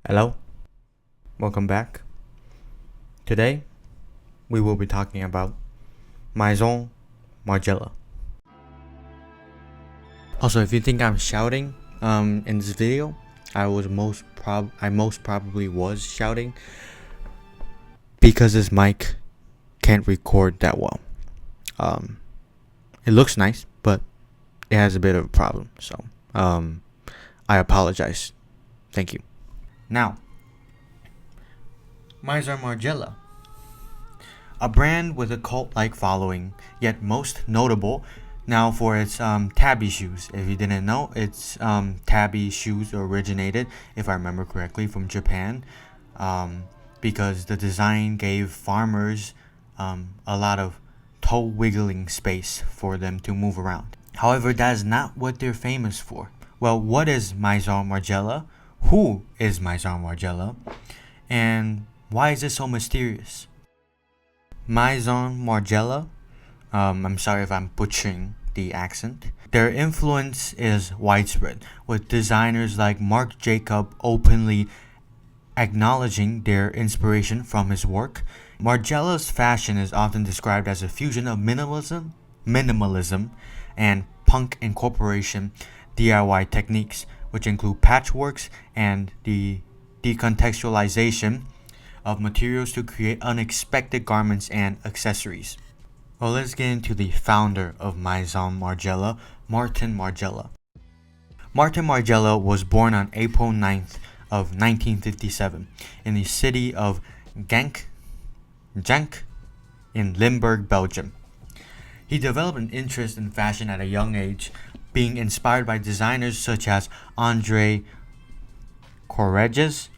Hello, welcome back. Today, we will be talking about Maison Margiela. Also, if you think I'm shouting in this video, I most probably was shouting because this mic can't record that well. It looks nice, but it has a bit of a problem. So, I apologize. Thank you. Now, Maison Margiela, a brand with a cult-like following, yet most notable now for its tabby shoes. If you didn't know, its tabby shoes originated, if I remember correctly, from Japan, because the design gave farmers a lot of toe wiggling space for them to move around. However, that is not what they're famous for. Well, what is Maison Margiela? Who is Maison Margiela? And why is it so mysterious? Maison Margiela, I'm sorry if I'm butchering the accent. Their influence is widespread, with designers like Marc Jacob openly acknowledging their inspiration from his work. Margiela's fashion is often described as a fusion of minimalism, and punk incorporation DIY techniques, which include patchworks and the decontextualization of materials to create unexpected garments and accessories. Well, let's get into the founder of Maison Margiela, Martin Margiela. Martin Margiela was born on April 9th of 1957 in the city of Genk in Limburg, Belgium. He developed an interest in fashion at a young age, being inspired by designers such as Andre Courageous,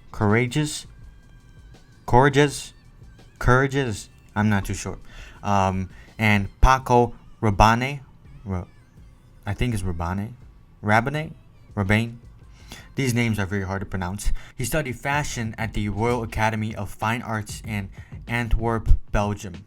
I'm not too sure, and Paco Rabanne, I think it's Rabanne. These names are very hard to pronounce. He studied fashion at the Royal Academy of Fine Arts in Antwerp, Belgium.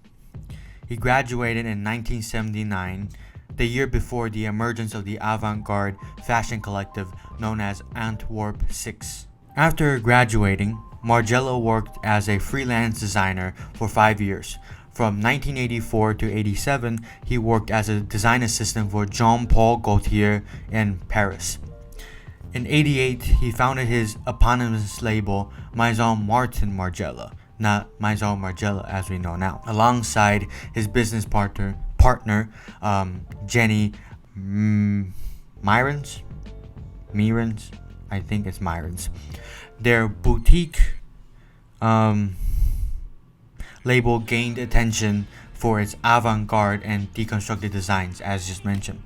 He graduated in 1979, the year before the emergence of the avant-garde fashion collective known as Antwerp 6. After graduating, Margiela worked as a freelance designer for 5 years. From 1984 to 87, he worked as a design assistant for Jean-Paul Gaultier in Paris. In 88, he founded his eponymous label, Maison Martin Margiela, not Maison Margiela as we know now, alongside his business partner Jenny Myrens, I think it's Myrens. Their boutique label gained attention for its avant-garde and deconstructed designs, as just mentioned.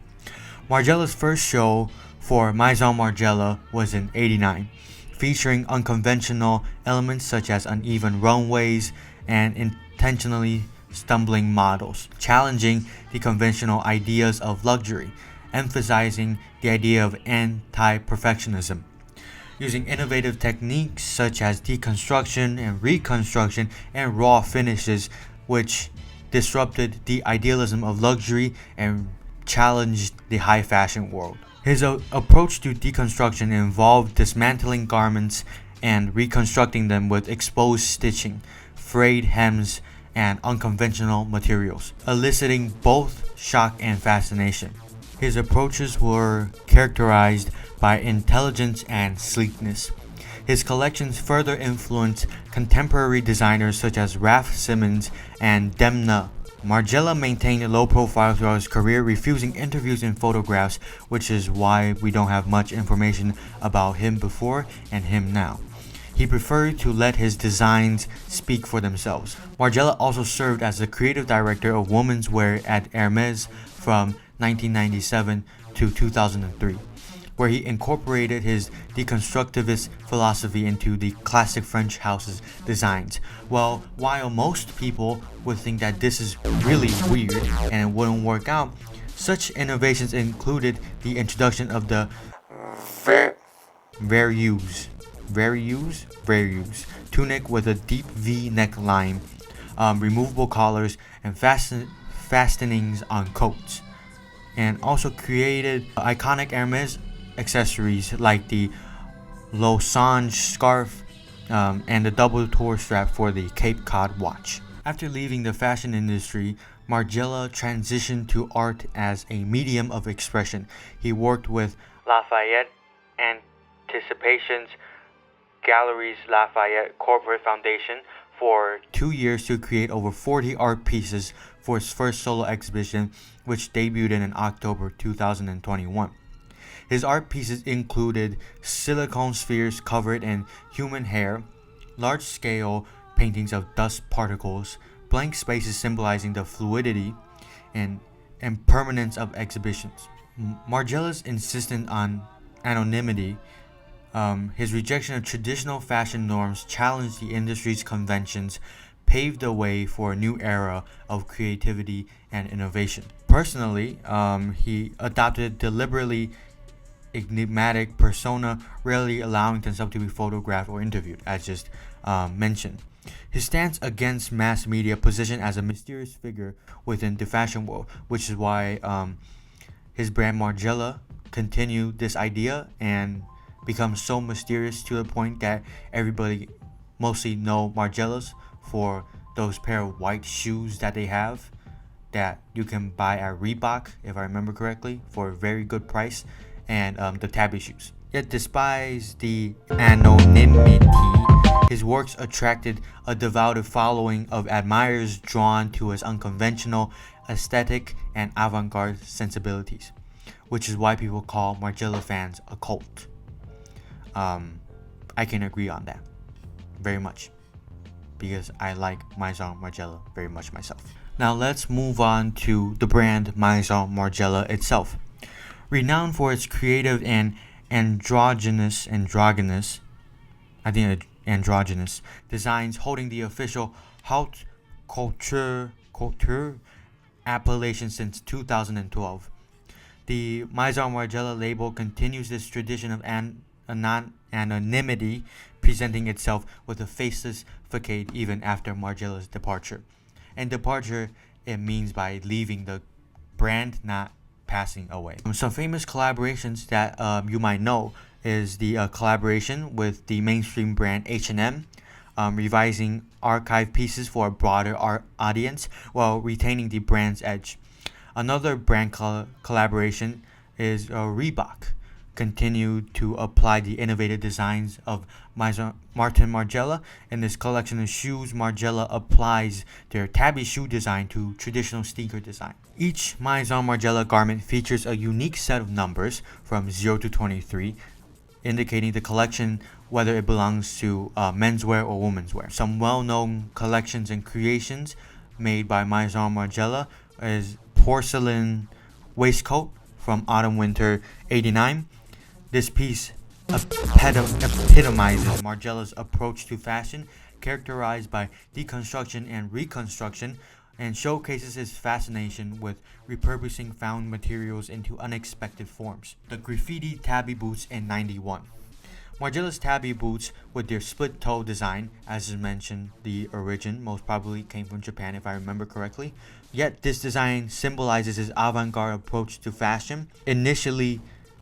Margiela's first show for Maison Margiela was in '89, featuring unconventional elements such as uneven runways and intentionally stumbling models, challenging the conventional ideas of luxury, emphasizing the idea of anti-perfectionism. Using innovative techniques such as deconstruction and reconstruction and raw finishes, which disrupted the idealism of luxury and challenged the high fashion world. His approach to deconstruction involved dismantling garments and reconstructing them with exposed stitching, frayed hems, and unconventional materials, eliciting both shock and fascination. His approaches were characterized by intelligence and sleekness. His collections further influenced contemporary designers such as Raf Simons and Demna. Margiela maintained a low profile throughout his career, refusing interviews and photographs, which is why we don't have much information about him before and him now. He preferred to let his designs speak for themselves. Margiela also served as the creative director of women's wear at Hermes from 1997 to 2003, where he incorporated his deconstructivist philosophy into the classic French house's designs. Well, while most people would think that this is really weird and it wouldn't work out, such innovations included the introduction of the Verreuse tunic with a deep V neckline, removable collars, and fastenings on coats, and also created iconic Hermes accessories like the losange scarf and the double toe strap for the Cape Cod watch. After leaving the fashion industry, Margiela transitioned to art as a medium of expression. He worked with Lafayette Anticipations Galleries Lafayette Corporate Foundation for 2 years to create over 40 art pieces for his first solo exhibition, which debuted in October 2021. His art pieces included silicone spheres covered in human hair, large-scale paintings of dust particles, blank spaces symbolizing the fluidity and impermanence of exhibitions. Margiela's insistence on anonymity, his rejection of traditional fashion norms challenged the industry's conventions, paved the way for a new era of creativity and innovation. Personally, he adopted deliberately enigmatic persona, rarely allowing himself to be photographed or interviewed, as just mentioned. His stance against mass media positioned as a mysterious figure within the fashion world, which is why his brand Margiela continued this idea and become so mysterious to the point that everybody mostly know Margielas for those pair of white shoes that they have that you can buy at Reebok, if I remember correctly, for a very good price, and the tabby shoes. Yet despite the anonymity, his works attracted a devout following of admirers drawn to his unconventional aesthetic and avant-garde sensibilities, which is why people call Margiela fans a cult. I can agree on that very much because I like Maison Margiela very much myself. Now let's move on to the brand Maison Margiela itself. Renowned for its creative and androgynous designs holding the official haute couture appellation since 2012. The Maison Margiela label continues this tradition of anonymity, presenting itself with a faceless facade even after Margiela's departure. And departure, it means by leaving the brand, not passing away. Some famous collaborations that you might know is the collaboration with the mainstream brand H&M, revising archive pieces for a broader audience while retaining the brand's edge. Another brand collaboration is Reebok, continued to apply the innovative designs of Martin Margiela. In this collection of shoes, Margiela applies their tabby shoe design to traditional sneaker design. Each Maison Margiela garment features a unique set of numbers from 0 to 23, indicating the collection whether it belongs to menswear or womenswear. Some well-known collections and creations made by Maison Margiela is porcelain waistcoat from autumn-winter '89. This piece epitomizes Margiela's approach to fashion, characterized by deconstruction and reconstruction, and showcases his fascination with repurposing found materials into unexpected forms. The graffiti tabby boots in '91. Margiela's tabby boots with their split toe design, as is mentioned, the origin most probably came from Japan if I remember correctly. Yet this design symbolizes his avant-garde approach to fashion. Initially,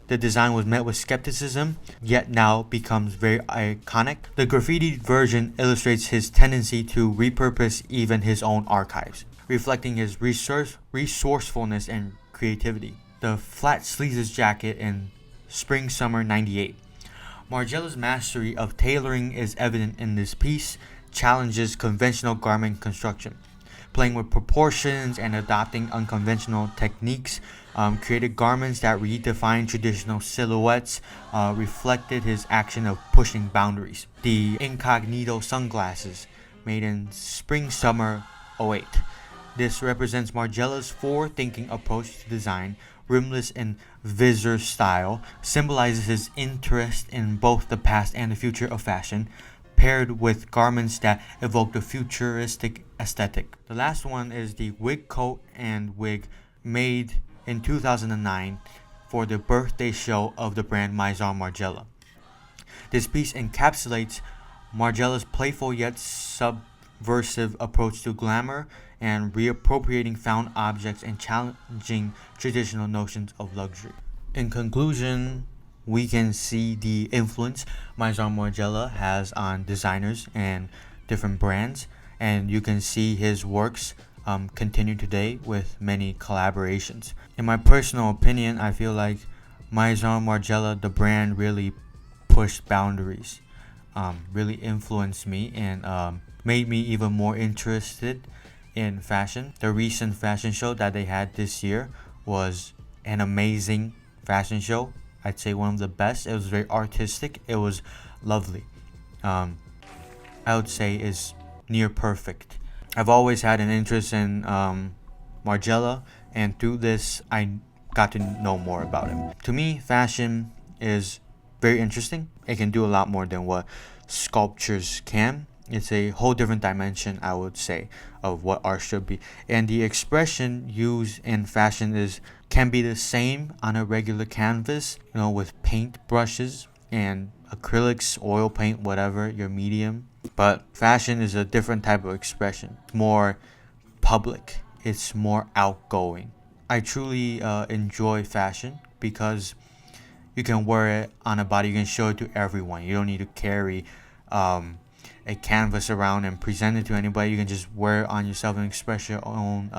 the design was met with skepticism, yet now becomes very iconic. The graffiti version illustrates his tendency to repurpose even his own archives, reflecting his resourcefulness and creativity. The flat sleeveless jacket in spring-summer '98. Margiela's mastery of tailoring is evident in this piece, challenges conventional garment construction. Playing with proportions and adopting unconventional techniques, created garments that redefined traditional silhouettes, reflected his action of pushing boundaries. The incognito sunglasses, made in spring-summer '08. This represents Margiela's forward-thinking approach to design, rimless and visor style, symbolizes his interest in both the past and the future of fashion, paired with garments that evoke the futuristic aesthetic. The last one is the wig coat and wig made in 2009 for the birthday show of the brand Maison Margiela. This piece encapsulates Margiela's playful yet subversive approach to glamour and reappropriating found objects and challenging traditional notions of luxury. In conclusion, we can see the influence Maison Margiela has on designers and different brands, and you can see his works continue today with many collaborations. In my personal opinion, I feel like Maison Margiela, the brand, really pushed boundaries, really influenced me, and made me even more interested in fashion. The recent fashion show that they had this year was an amazing fashion show. I'd say one of the best. It was very artistic. It was lovely. Um, I would say is near perfect. I've always had an interest in Margiela, and through this, I got to know more about him. To me, fashion is very interesting. It can do a lot more than what sculptures can. It's a whole different dimension, I would say, of what art should be. And the expression used in fashion is can be the same on a regular canvas, with paint brushes and acrylics, oil paint, whatever your medium. But fashion is a different type of expression. It's more public. It's more outgoing. I truly enjoy fashion because you can wear it on a body. You can show it to everyone. You don't need to carry a canvas around and present it to anybody. You can just wear it on yourself and express your own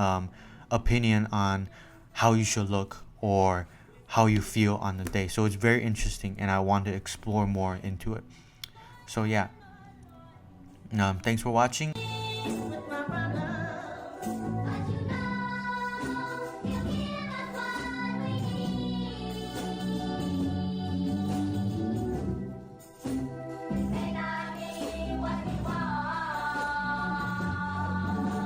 opinion on how you should look or how you feel on the day. So it's very interesting, and I want to explore more into it. So yeah, thanks for watching.